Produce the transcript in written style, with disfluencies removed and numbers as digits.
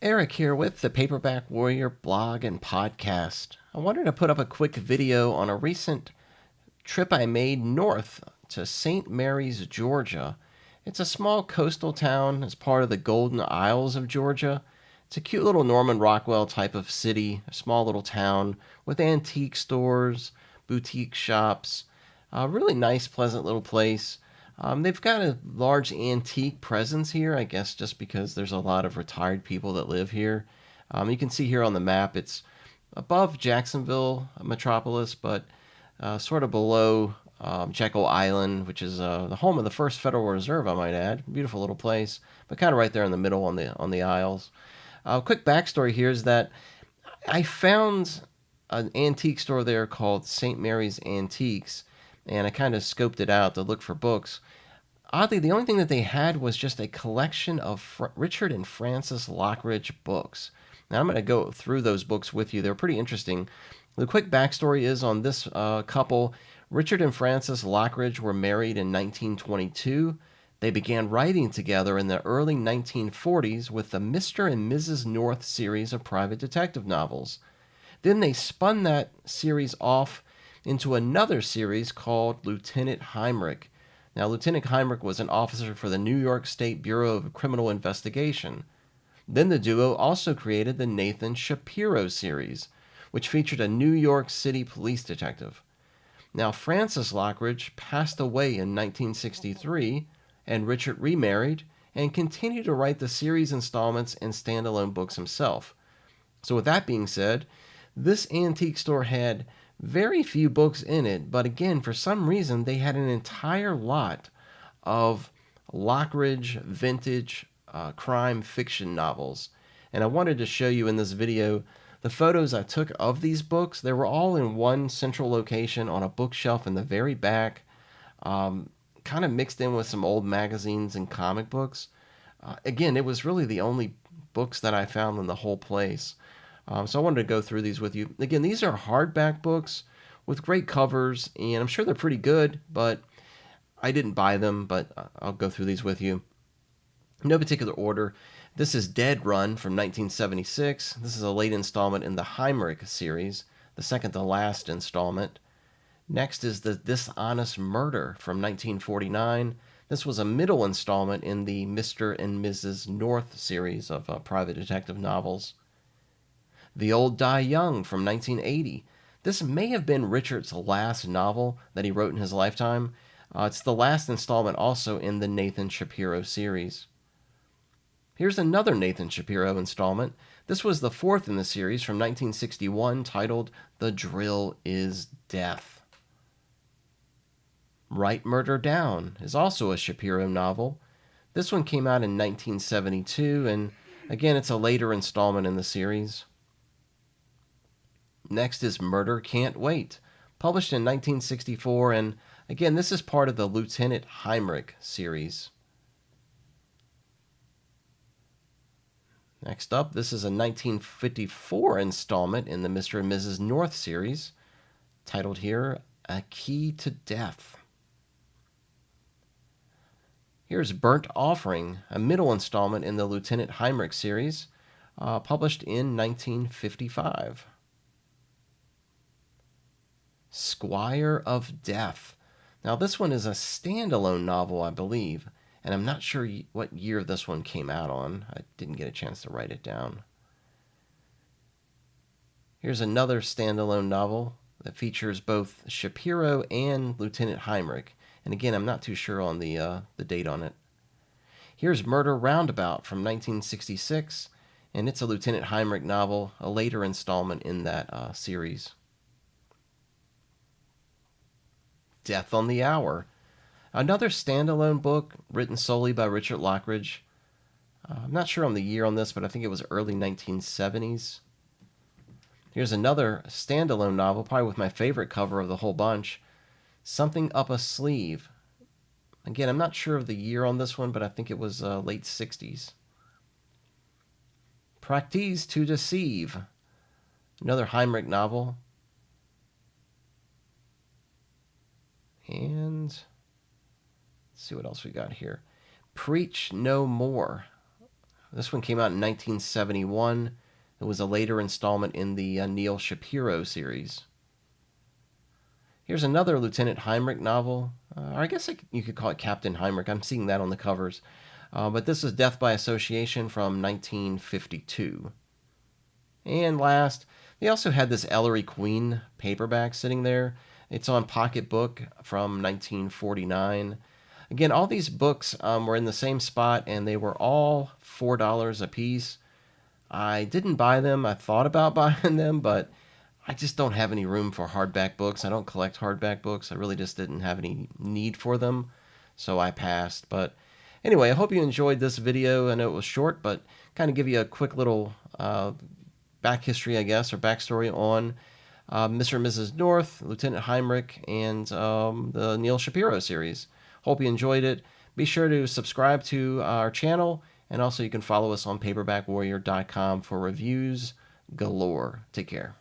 Eric here with the Paperback Warrior blog and podcast. I wanted to put up a quick video on a recent trip I made north to St. Mary's, Georgia. It's a small coastal town as part of the Golden Isles of Georgia. It's a cute little Norman Rockwell type of city, a small little town with antique stores, boutique shops, a really nice, pleasant little place. They've got a large antique presence here, I guess, just because there's a lot of retired people that live here. You can see here on the map, it's above Jacksonville metropolis, but sort of below Jekyll Island, which is the home of the first Federal Reserve, I might add. Beautiful little place, but kind of right there in the middle on the Isles. Quick backstory here is that I found an antique store there called St. Mary's Antiques, and I kind of scoped it out to look for books. Oddly, the only thing that they had was just a collection of Richard and Frances Lockridge books. Now, I'm going to go through those books with you. They're pretty interesting. The quick backstory is on this couple. Richard and Frances Lockridge were married in 1922. They began writing together in the early 1940s with the Mr. and Mrs. North series of private detective novels. Then they spun that series off into another series called Lieutenant Heimrich. Now, Lieutenant Heimrich was an officer for the New York State Bureau of Criminal Investigation. Then the duo also created the Nathan Shapiro series, which featured a New York City police detective. Now, Frances Lockridge passed away in 1963, and Richard remarried and continued to write the series installments and standalone books himself. So with that being said, this antique store had very few books in it, but again, for some reason, they had an entire lot of Lockridge vintage crime fiction novels. And I wanted to show you in this video the photos I took of these books. They were all in one central location on a bookshelf in the very back, kind of mixed in with some old magazines and comic books. Again, it was really the only books that I found in the whole place. So I wanted to go through these with you. Again, these are hardback books with great covers, and I'm sure they're pretty good, but I didn't buy them, but I'll go through these with you. No particular order. This is Dead Run from 1976. This is a late installment in the Heimrich series, the second to last installment. Next is The Dishonest Murder from 1949. This was a middle installment in the Mr. and Mrs. North series of private detective novels. The Old Die Young from 1980. This may have been Richard's last novel that he wrote in his lifetime. It's the last installment also in the Nathan Shapiro series. Here's another Nathan Shapiro installment. This was the fourth in the series from 1961, titled The Drill is Death. Write Murder Down is also a Shapiro novel. This one came out in 1972, and again, it's a later installment in the series. Next is Murder Can't Wait, published in 1964, and again, this is part of the Lieutenant Heimrich series. Next up, this is a 1954 installment in the Mr. and Mrs. North series, titled here, A Key to Death. Here's Burnt Offering, a middle installment in the Lieutenant Heimrich series, published in 1955. Squire of Death. Now, this one is a standalone novel, I believe, and I'm not sure what year this one came out on. I didn't get a chance to write it down. Here's another standalone novel that features both Shapiro and Lieutenant Heimrich, and again, I'm not too sure on the date on it. Here's Murder Roundabout from 1966, and it's a Lieutenant Heimrich novel, a later installment in that series. Death on the Hour, another standalone book written solely by Richard Lockridge. I'm not sure on the year on this, but I think it was early 1970s. Here's another standalone novel, probably with my favorite cover of the whole bunch, Something Up a Sleeve. Again, I'm not sure of the year on this one, but I think it was late 60s. Practice to Deceive, another Heimrich novel. And let's see what else we got here. Preach No More. This one came out in 1971. It was a later installment in the Neil Shapiro series. Here's another Lieutenant Heimrich novel. Or I guess you could call it Captain Heimrich. I'm seeing that on the covers. But this is Death by Association from 1952. And last, they also had this Ellery Queen paperback sitting there. It's on Pocketbook from 1949. Again, all these books were in the same spot, and they were all $4 a piece. I didn't buy them. I thought about buying them, but I just don't have any room for hardback books. I don't collect hardback books. I really just didn't have any need for them, so I passed. But anyway, I hope you enjoyed this video. I know it was short, but kind of give you a quick little back history, I guess, or backstory on Mr. and Mrs. North, Lieutenant Heimrich, and the Neil Shapiro series. Hope you enjoyed it. Be sure to subscribe to our channel, and also you can follow us on paperbackwarrior.com for reviews galore. Take care.